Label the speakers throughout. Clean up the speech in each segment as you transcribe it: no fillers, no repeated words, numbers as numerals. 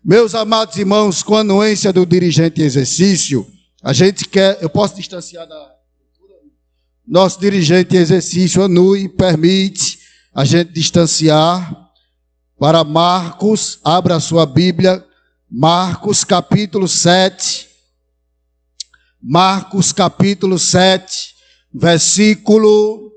Speaker 1: Meus amados irmãos, com a anuência do dirigente em exercício, a gente quer... Eu posso distanciar da... Nosso dirigente em exercício, Anui, permite a gente distanciar para Marcos. Abra a sua Bíblia, Marcos capítulo 7. Marcos capítulo 7, versículo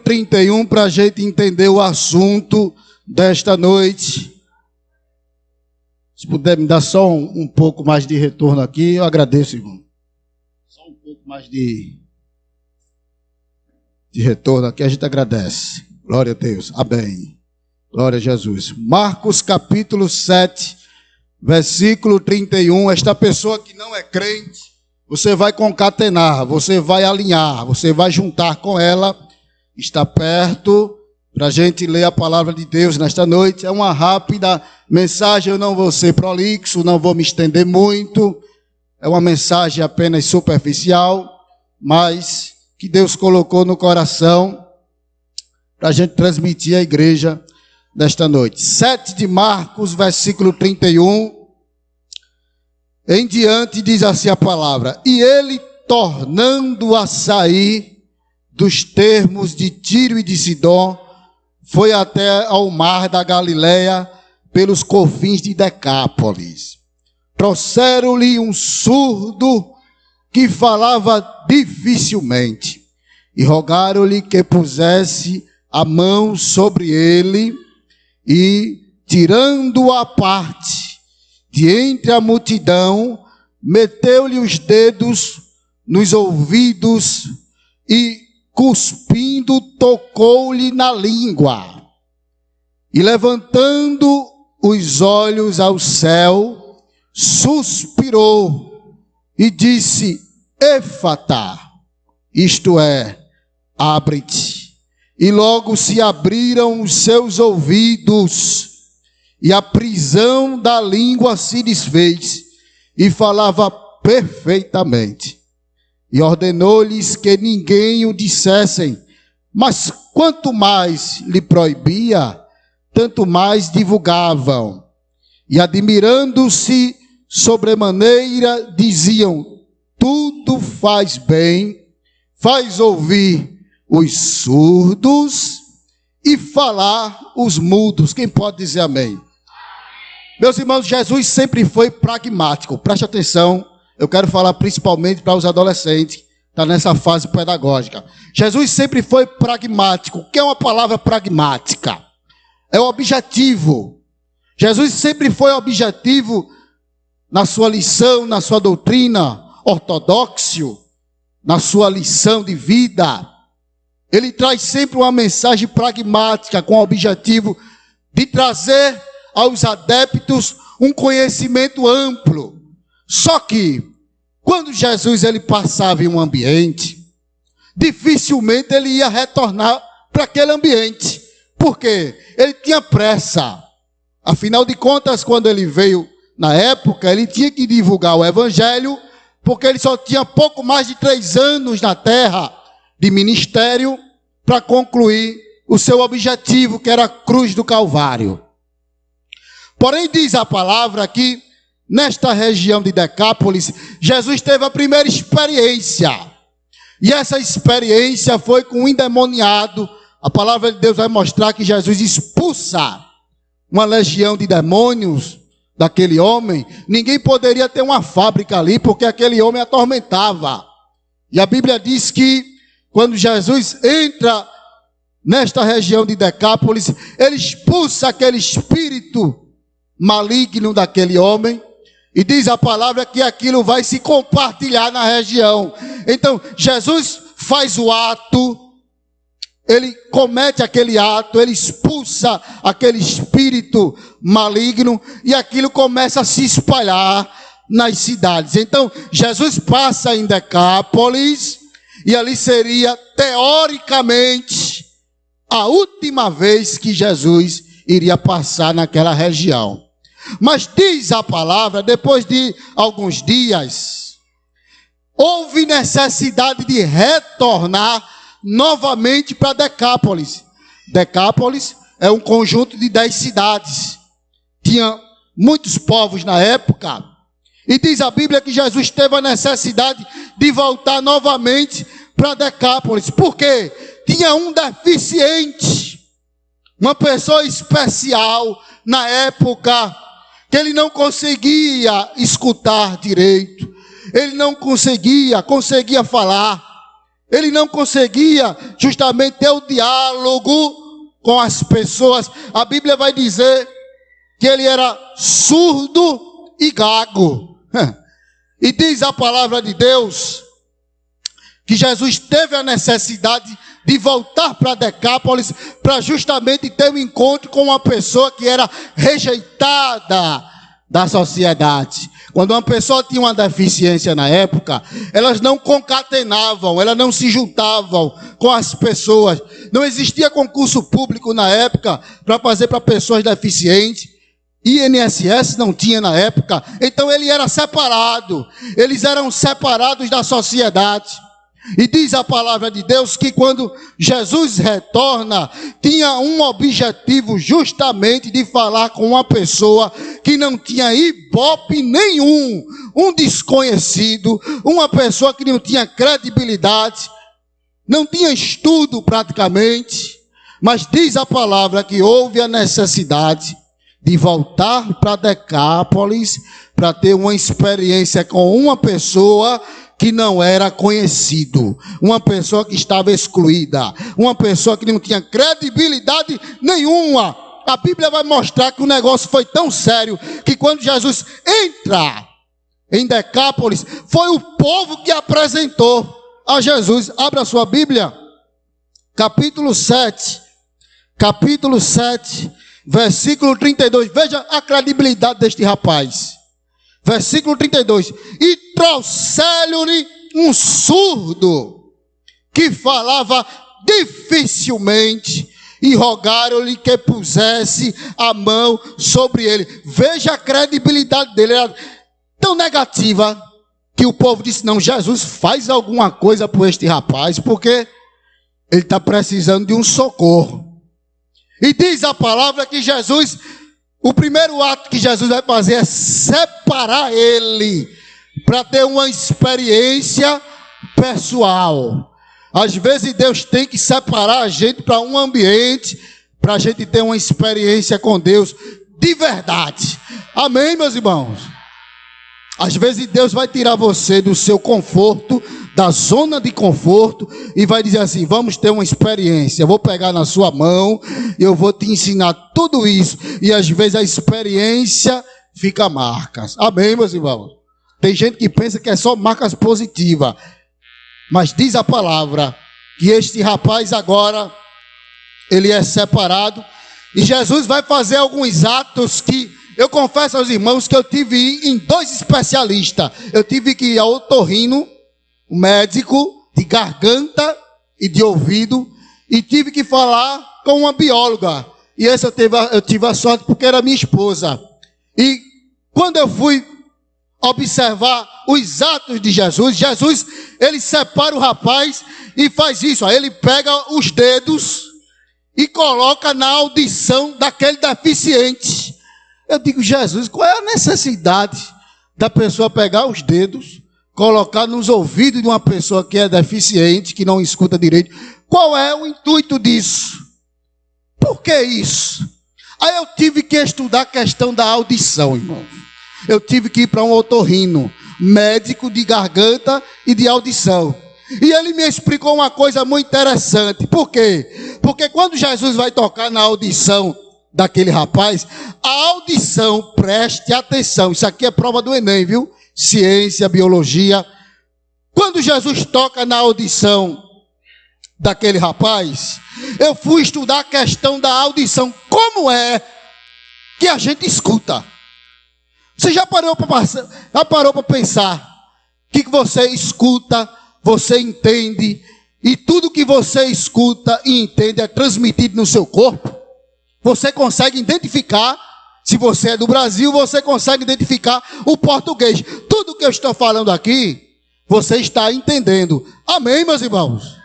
Speaker 1: 31, para a gente entender o assunto desta noite. Se puder me dar só um pouco mais de retorno aqui, eu agradeço, irmão. Só um pouco mais de retorno aqui, a gente agradece. Glória a Deus. Amém. Glória a Jesus. Marcos capítulo 7, versículo 31. Esta pessoa que não é crente, você vai concatenar, você vai alinhar, você vai juntar com ela. Está perto para a gente ler a palavra de Deus nesta noite. É uma rápida mensagem, eu não vou ser prolixo, não vou me estender muito. É uma mensagem apenas superficial, mas que Deus colocou no coração para a gente transmitir à igreja desta noite. 7 de Marcos, versículo 31. Em diante diz assim a palavra: e ele, tornando a sair dos termos de Tiro e de Sidom, foi até ao mar da Galileia, pelos confins de Decápolis. Trouxeram-lhe um surdo que falava dificilmente, e rogaram-lhe que pusesse a mão sobre ele, e, tirando-o à parte de entre a multidão, meteu-lhe os dedos nos ouvidos e, cuspindo, tocou-lhe na língua. E, levantando os olhos ao céu, suspirou e disse: Éfata, isto é, abre-te. E logo se abriram os seus ouvidos, e a prisão da língua se desfez, e falava perfeitamente. E ordenou-lhes que ninguém o dissessem, mas quanto mais lhe proibia, tanto mais divulgavam. E admirando-se sobremaneira, diziam: tudo faz bem, faz ouvir os surdos e falar os mudos. Quem pode dizer amém? Meus irmãos, Jesus sempre foi pragmático. Preste atenção, eu quero falar principalmente para os adolescentes, que estão nessa fase pedagógica. Jesus sempre foi pragmático. O que é uma palavra pragmática? É o objetivo. Jesus sempre foi objetivo na sua lição, na sua doutrina, ortodoxo, na sua lição de vida. Ele traz sempre uma mensagem pragmática com o objetivo de trazer aos adeptos um conhecimento amplo. Só que, quando Jesus ele passava em um ambiente, dificilmente ele ia retornar para aquele ambiente. Por quê? Ele tinha pressa. Afinal de contas, quando ele veio na época, ele tinha que divulgar o evangelho, porque ele só tinha pouco mais de 3 anos na terra de ministério para concluir o seu objetivo, que era a cruz do Calvário. Porém, diz a palavra que nesta região de Decápolis, Jesus teve a primeira experiência. E essa experiência foi com um endemoniado. A palavra de Deus vai mostrar que Jesus expulsa uma legião de demônios daquele homem. Ninguém poderia ter uma fábrica ali, porque aquele homem atormentava. E a Bíblia diz que quando Jesus entra nesta região de Decápolis, ele expulsa aquele espírito maligno daquele homem. E diz a palavra que aquilo vai se compartilhar na região. Então, Jesus faz o ato, ele comete aquele ato, ele expulsa aquele espírito maligno e aquilo começa a se espalhar nas cidades. Então, Jesus passa em Decápolis e ali seria, teoricamente, a última vez que Jesus iria passar naquela região. Mas diz a palavra, depois de alguns dias, houve necessidade de retornar novamente para Decápolis. Decápolis é um conjunto de 10 cidades. Tinha muitos povos na época. E diz a Bíblia que Jesus teve a necessidade de voltar novamente para Decápolis. Por quê? Tinha um deficiente, uma pessoa especial na época, que ele não conseguia escutar direito, ele não conseguia falar, ele não conseguia justamente ter o diálogo com as pessoas. A Bíblia vai dizer que ele era surdo e gago. E diz a palavra de Deus que Jesus teve a necessidade de voltar para Decápolis para justamente ter um encontro com uma pessoa que era rejeitada da sociedade. Quando uma pessoa tinha uma deficiência na época, elas não concatenavam, elas não se juntavam com as pessoas. Não existia concurso público na época para fazer para pessoas deficientes. INSS não tinha na época. Então ele era separado. Eles eram separados da sociedade. E diz a palavra de Deus que quando Jesus retorna, tinha um objetivo justamente de falar com uma pessoa que não tinha ibope nenhum, um desconhecido, uma pessoa que não tinha credibilidade, não tinha estudo praticamente, mas diz a palavra que houve a necessidade de voltar para Decápolis para ter uma experiência com uma pessoa que não era conhecido, uma pessoa que estava excluída, uma pessoa que não tinha credibilidade nenhuma. A Bíblia vai mostrar que o negócio foi tão sério que quando Jesus entra em Decápolis, foi o povo que apresentou a Jesus. Abra a sua Bíblia, capítulo 7, versículo 32. Veja a credibilidade deste rapaz. Versículo 32. E trouxeram-lhe um surdo que falava dificilmente e rogaram-lhe que pusesse a mão sobre ele. Veja a credibilidade dele. Era tão negativa que o povo disse: não, Jesus, faz alguma coisa por este rapaz, porque ele está precisando de um socorro. E diz a palavra que Jesus, o primeiro ato que Jesus vai fazer é separar ele para ter uma experiência pessoal. Às vezes Deus tem que separar a gente para um ambiente, para a gente ter uma experiência com Deus de verdade. Amém, meus irmãos? Às vezes Deus vai tirar você do seu conforto, da zona de conforto, e vai dizer assim: vamos ter uma experiência, eu vou pegar na sua mão, eu vou te ensinar tudo isso, e às vezes a experiência fica marcas. Amém, meus irmãos? Tem gente que pensa que é só marcas positivas, mas diz a palavra que este rapaz agora, ele é separado, e Jesus vai fazer alguns atos que eu confesso aos irmãos que eu tive que ir em 2 especialistas. Eu tive que ir ao otorrino, um médico de garganta e de ouvido, e tive que falar com uma bióloga. E essa eu tive a sorte porque era minha esposa. E quando eu fui observar os atos de Jesus, ele separa o rapaz e faz isso. Aí ele pega os dedos e coloca na audição daquele deficiente. Eu digo: Jesus, qual é a necessidade da pessoa pegar os dedos, colocar nos ouvidos de uma pessoa que é deficiente, que não escuta direito? Qual é o intuito disso? Por que isso? Aí eu tive que estudar a questão da audição, irmão. Eu tive que ir para um otorrino, médico de garganta e de audição. E ele me explicou uma coisa muito interessante. Por quê? Porque quando Jesus vai tocar na audição daquele rapaz, a audição, preste atenção, isso aqui é prova do Enem, viu? Ciência, biologia. Quando Jesus toca na audição daquele rapaz, eu fui estudar a questão da audição. Como é que a gente escuta? Você já parou para pensar que você escuta, você entende, e tudo que você escuta e entende é transmitido no seu corpo? Você consegue identificar, se você é do Brasil, você consegue identificar o português. Tudo que eu estou falando aqui, você está entendendo. Amém, meus irmãos?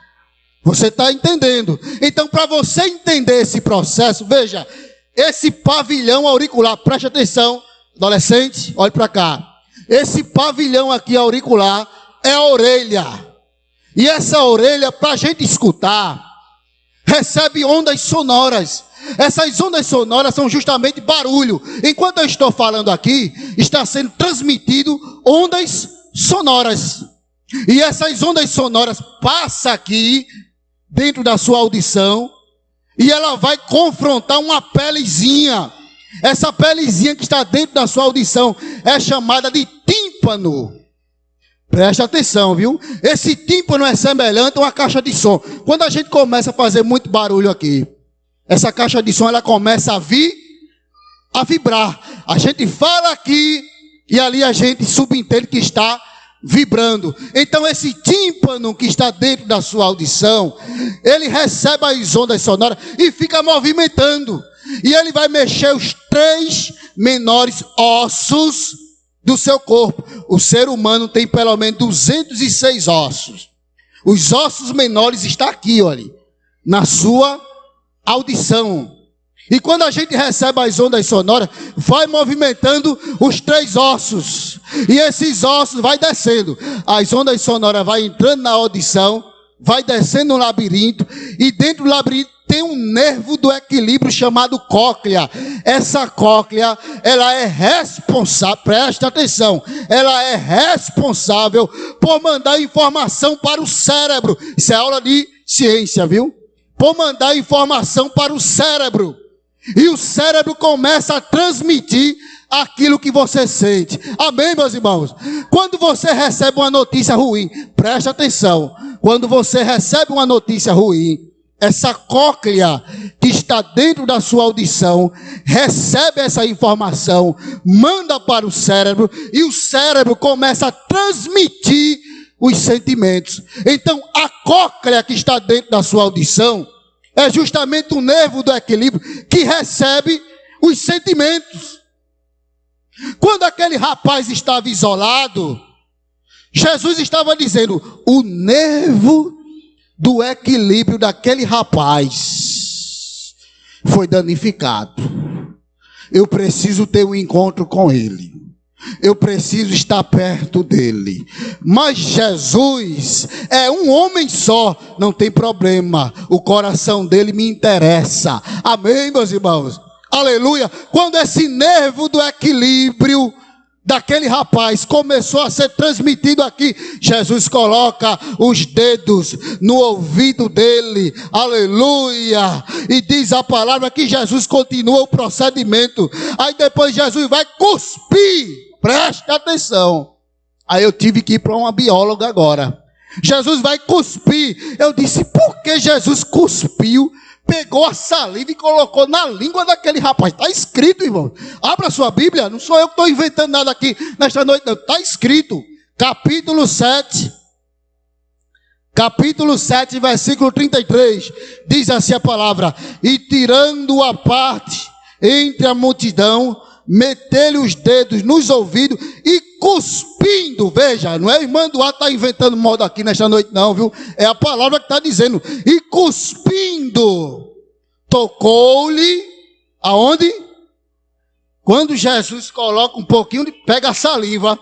Speaker 1: Você está entendendo? Então, para você entender esse processo, veja, esse pavilhão auricular, preste atenção, adolescente, olhe para cá. Esse pavilhão aqui auricular é a orelha. E essa orelha, para a gente escutar, recebe ondas sonoras. Essas ondas sonoras são justamente barulho. Enquanto eu estou falando aqui, está sendo transmitido ondas sonoras. E essas ondas sonoras passam aqui dentro da sua audição e ela vai confrontar uma pelezinha. Essa pelezinha que está dentro da sua audição é chamada de tímpano. Preste atenção, viu? Esse tímpano é semelhante a uma caixa de som. Quando a gente começa a fazer muito barulho aqui, essa caixa de som ela começa a vibrar. A gente fala aqui e ali a gente subentende que está vibrando. Então esse tímpano que está dentro da sua audição, ele recebe as ondas sonoras e fica movimentando. E ele vai mexer os 3 menores ossos do seu corpo. O ser humano tem pelo menos 206 ossos. Os ossos menores estão aqui, olha, na sua audição. E quando a gente recebe as ondas sonoras, vai movimentando os 3 ossos. E esses ossos vai descendo. As ondas sonoras vai entrando na audição, vai descendo no labirinto. E dentro do labirinto tem um nervo do equilíbrio chamado cóclea. Essa cóclea, ela é responsável, presta atenção, ela é responsável por mandar informação para o cérebro. Isso é aula de ciência, viu? Por mandar informação para o cérebro. E o cérebro começa a transmitir aquilo que você sente. Amém, meus irmãos? Quando você recebe uma notícia ruim, preste atenção. Quando você recebe uma notícia ruim, essa cóclea que está dentro da sua audição, recebe essa informação, manda para o cérebro, e o cérebro começa a transmitir os sentimentos. Então, a cóclea que está dentro da sua audição, é justamente o nervo do equilíbrio que recebe os sentimentos. Quando aquele rapaz estava isolado, Jesus estava dizendo, o nervo do equilíbrio daquele rapaz foi danificado. Eu preciso ter um encontro com ele. Eu preciso estar perto dele. Mas Jesus é um homem só, não tem problema. O coração dele me interessa. Amém, meus irmãos? Aleluia. Quando esse nervo do equilíbrio daquele rapaz começou a ser transmitido aqui, Jesus coloca os dedos no ouvido dele, aleluia, e diz a palavra que Jesus continua o procedimento. Aí depois Jesus vai cuspir, preste atenção. Aí eu tive que ir para uma bióloga agora. Jesus vai cuspir. Eu disse, por que Jesus cuspiu? Pegou a saliva e colocou na língua daquele rapaz. Está escrito, irmão. Abra sua Bíblia. Não sou eu que estou inventando nada aqui nesta noite. Está escrito. Capítulo 7. Capítulo 7, versículo 33. Diz assim a palavra. E tirando a parte entre a multidão, meteu-lhe os dedos nos ouvidos e cuspindo. Veja, não é a irmã do está inventando moda aqui nesta noite não, viu? É a palavra que está dizendo. E cuspindo, tocou-lhe aonde? Quando Jesus coloca um pouquinho, pega a saliva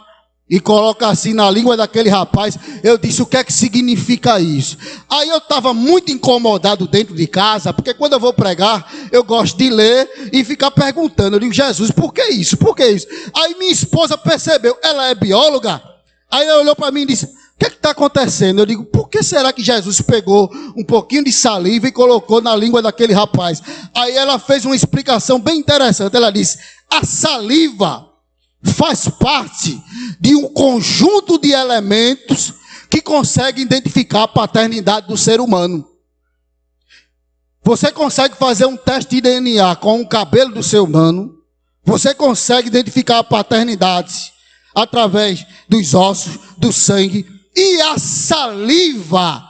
Speaker 1: e coloca assim na língua daquele rapaz, eu disse, o que é que significa isso? Aí eu estava muito incomodado dentro de casa, porque quando eu vou pregar, eu gosto de ler e ficar perguntando. Eu digo, Jesus, por que isso? Por que isso? Aí minha esposa percebeu, ela é bióloga, aí ela olhou para mim e disse, o que está acontecendo? Eu digo, por que será que Jesus pegou um pouquinho de saliva e colocou na língua daquele rapaz? Aí ela fez uma explicação bem interessante, ela disse, a saliva faz parte de um conjunto de elementos que consegue identificar a paternidade do ser humano. Você consegue fazer um teste de DNA com o cabelo do ser humano. Você consegue identificar a paternidade através dos ossos, do sangue. E a saliva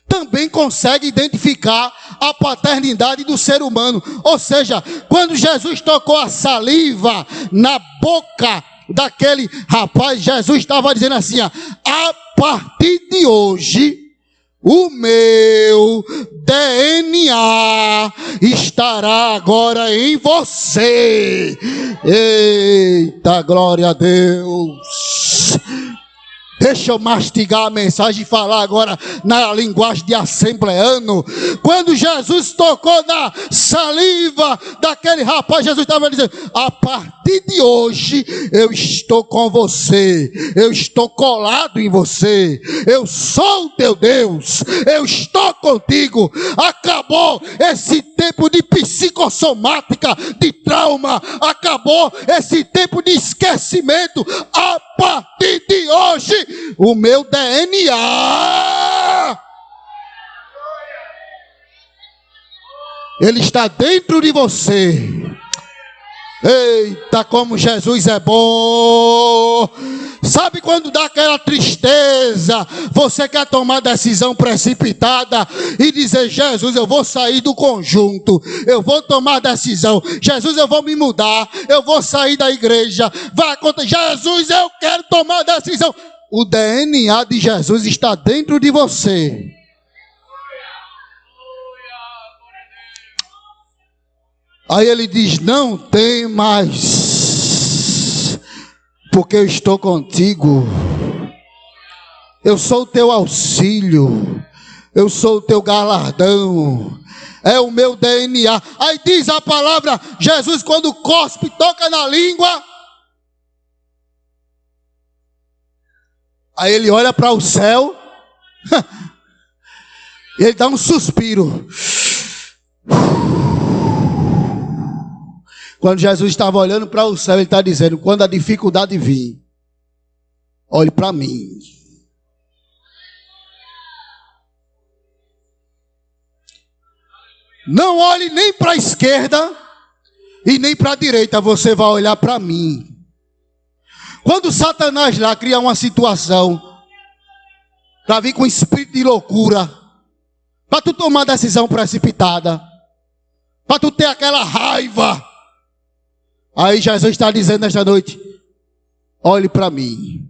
Speaker 1: também consegue identificar a paternidade do ser humano. Ou seja, quando Jesus tocou a saliva na boca daquele rapaz, Jesus estava dizendo assim, ó, a partir de hoje, o meu DNA estará agora em você. Eita, glória a Deus. Deixa eu mastigar a mensagem e falar agora na linguagem de assembleano. Quando Jesus tocou na saliva daquele rapaz, Jesus estava dizendo: a partir de hoje eu estou com você, eu estou colado em você, eu sou o teu Deus, eu estou contigo. Acabou esse tempo de psicossomática, de trauma, acabou esse tempo de esquecimento. A partir de hoje, o meu DNA, ele está dentro de você. Eita, como Jesus é bom. Sabe quando dá aquela tristeza, você quer tomar decisão precipitada e dizer: Jesus, eu vou sair do conjunto, eu vou tomar decisão. Jesus, eu vou me mudar, eu vou sair da igreja. Vai acontecer. Jesus, eu quero tomar decisão. O DNA de Jesus está dentro de você. Aí ele diz: não tem mais, porque eu estou contigo. Eu sou o teu auxílio, eu sou o teu galardão, é o meu DNA. Aí diz a palavra, Jesus quando cospe, toca na língua, aí ele olha para o céu, e ele dá um suspiro. Quando Jesus estava olhando para o céu, ele está dizendo: quando a dificuldade vir, olhe para mim. Não olhe nem para a esquerda e nem para a direita, você vai olhar para mim. Quando Satanás lá cria uma situação para vir com espírito de loucura, para tu tomar decisão precipitada, para tu ter aquela raiva, aí Jesus está dizendo nesta noite: olhe para mim.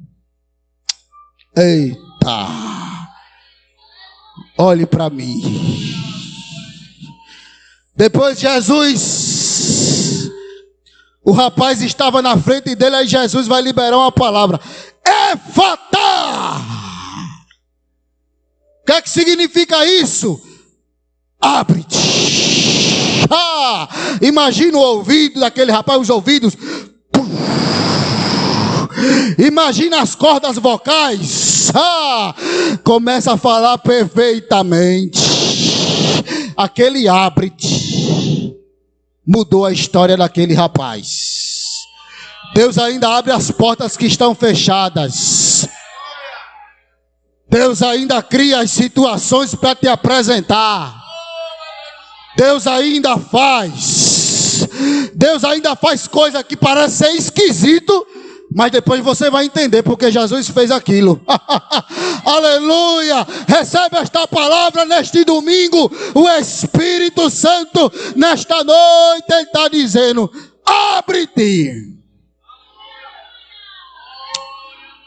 Speaker 1: Eita, olhe para mim. Depois Jesus, o rapaz estava na frente dele, aí Jesus vai liberar uma palavra: Éfata. O que é que significa isso? Abre-te. Imagina o ouvido daquele rapaz, os ouvidos. Imagina as cordas vocais. Começa a falar perfeitamente. Aquele abre-te mudou a história daquele rapaz. Deus ainda abre as portas que estão fechadas. Deus ainda cria as situações para te apresentar. Deus ainda faz coisa que parece ser esquisito, mas depois você vai entender porque Jesus fez aquilo. Aleluia! Recebe esta palavra neste domingo. O Espírito Santo nesta noite ele está dizendo: abre-te.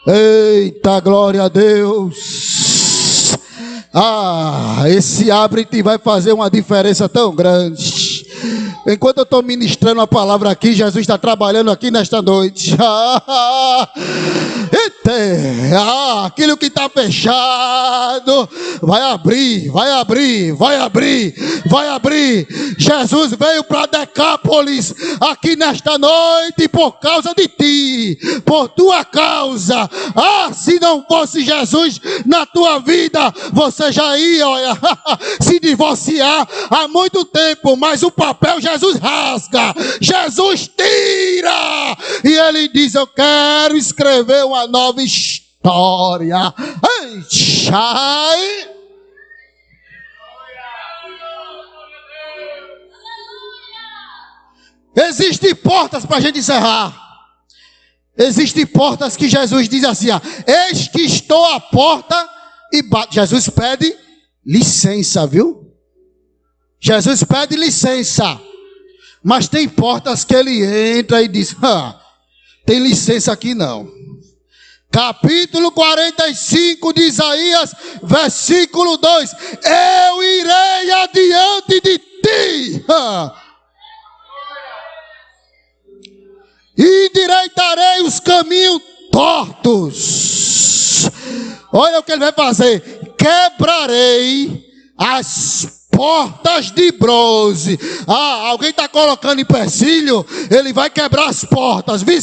Speaker 1: Eita, glória a Deus. Esse abre-te vai fazer uma diferença tão grande. Enquanto eu estou ministrando a palavra aqui, Jesus está trabalhando aqui nesta noite. Aquilo que está fechado vai abrir, vai abrir, vai abrir, vai abrir. Jesus veio para Decápolis aqui nesta noite por causa de ti, por tua causa. Se não fosse Jesus na tua vida, você já ia se divorciar há muito tempo, mas o papel Jesus rasga, Jesus tira, e ele diz: eu quero escrever uma nova história. Existem portas para a gente encerrar. Existem portas que Jesus diz assim: eis que estou à porta e bato. Jesus pede licença, viu? Jesus pede licença. Mas tem portas que ele entra e diz: tem licença aqui não. Capítulo 45 de Isaías, versículo 2. Eu irei adiante de ti. E endireitarei os caminhos tortos. Olha o que ele vai fazer. Quebrarei as portas de bronze. Alguém está colocando empecilho? Ele vai quebrar as portas, viu?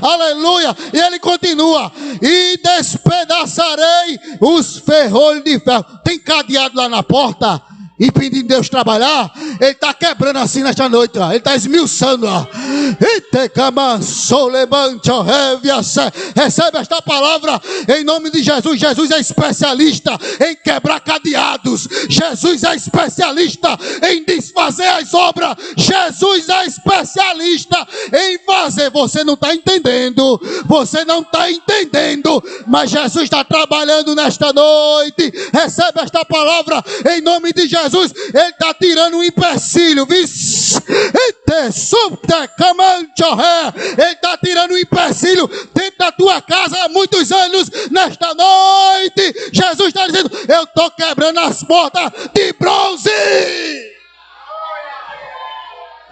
Speaker 1: Aleluia. E ele continua. E despedaçarei os ferrolhos de ferro. Tem cadeado lá na porta, impedindo Deus trabalhar. Ele está quebrando assim nesta noite, ó. Ele está esmiuçando, ó. Recebe esta palavra em nome de Jesus. Jesus é especialista em quebrar cadeados. Jesus é especialista em desfazer as obras. Jesus é especialista em fazer. Você não está entendendo. Você não está entendendo. Mas Jesus está trabalhando nesta noite. Recebe esta palavra em nome de Jesus. Ele está tirando um empecilho. Ele está tirando um empecilho dentro da tua casa há muitos anos. Nesta noite, Jesus está dizendo: eu estou quebrando as portas de bronze.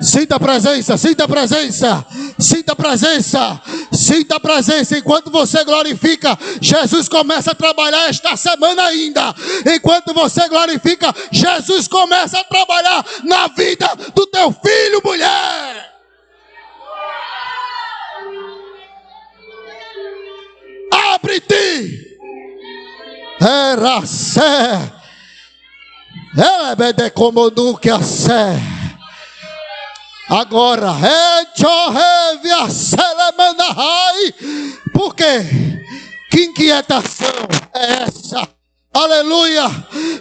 Speaker 1: Sinta a presença, sinta a presença, sinta a presença, sinta a presença. Enquanto você glorifica, Jesus começa a trabalhar esta semana ainda. Enquanto você glorifica, Jesus começa a trabalhar na vida do teu filho, mulher. Abre-te. Era sé. Ela é como nunca sé. Agora, por quê? Que inquietação é essa? Aleluia!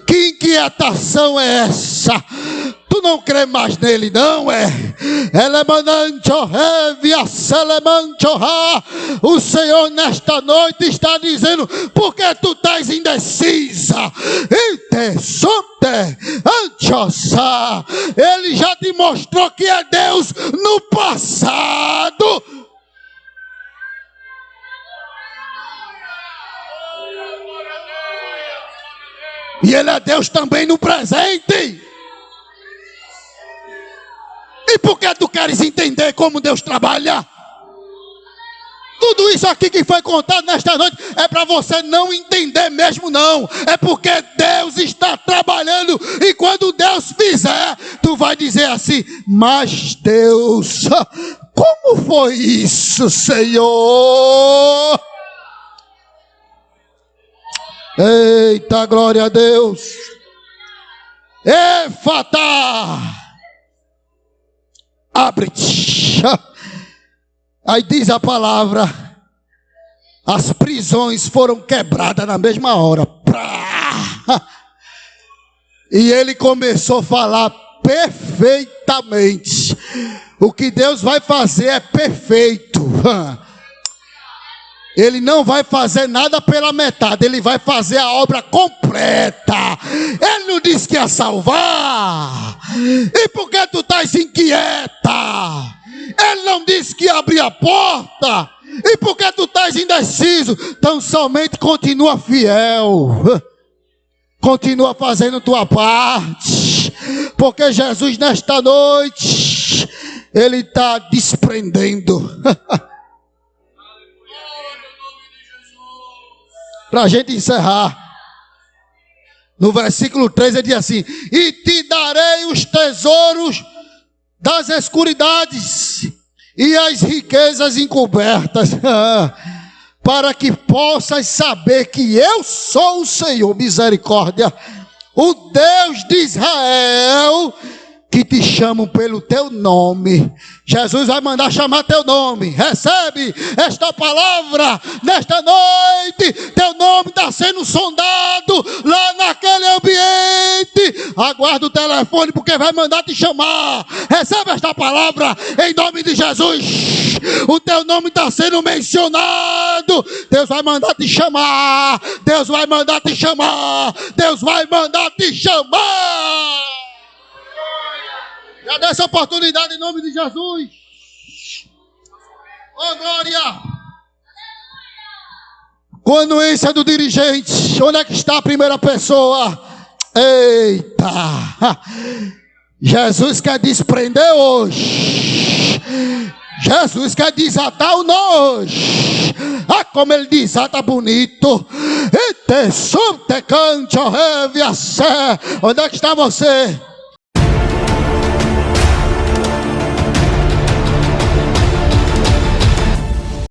Speaker 1: Que inquietação é essa? Tu não crê mais nele, não é? O Senhor nesta noite está dizendo: por que tu estás indecisa? Ele já te mostrou que é Deus no passado. E Ele é Deus também no presente. E por que tu queres entender como Deus trabalha? Tudo isso aqui que foi contado nesta noite é para você não entender mesmo, não. É porque Deus está trabalhando. E quando Deus fizer, tu vai dizer assim: mas Deus, como foi isso, Senhor? Eita, glória a Deus. Éfata, abre-te. Aí diz a palavra: as prisões foram quebradas na mesma hora. E ele começou a falar perfeitamente. O que Deus vai fazer é perfeito. Ele não vai fazer nada pela metade, ele vai fazer a obra completa. Ele não disse que ia salvar. E por que tu estás inquieta? Ele não disse que ia abrir a porta. E por que tu estás indeciso? Então somente continua fiel. Continua fazendo tua parte. Porque Jesus nesta noite, Ele está desprendendo. Para a gente encerrar, no versículo 3 ele diz assim: e te darei os tesouros das escuridades e as riquezas encobertas, para que possas saber que eu sou o Senhor, misericórdia, o Deus de Israel, que te chamam pelo teu nome. Jesus vai mandar chamar teu nome. Recebe esta palavra nesta noite. Teu nome está sendo sondado lá naquele ambiente. Aguarda o telefone, porque vai mandar te chamar. Recebe esta palavra em nome de Jesus. O teu nome está sendo mencionado. Deus vai mandar te chamar. Deus vai mandar te chamar. Deus vai mandar te chamar. Já dê essa oportunidade em nome de Jesus. Oh, glória. com a anuência do dirigente. Onde é que está a primeira pessoa? Eita! Jesus quer desprender hoje. Jesus quer desatar o nós. Ah, como ele desata bonito. Onde é que está você?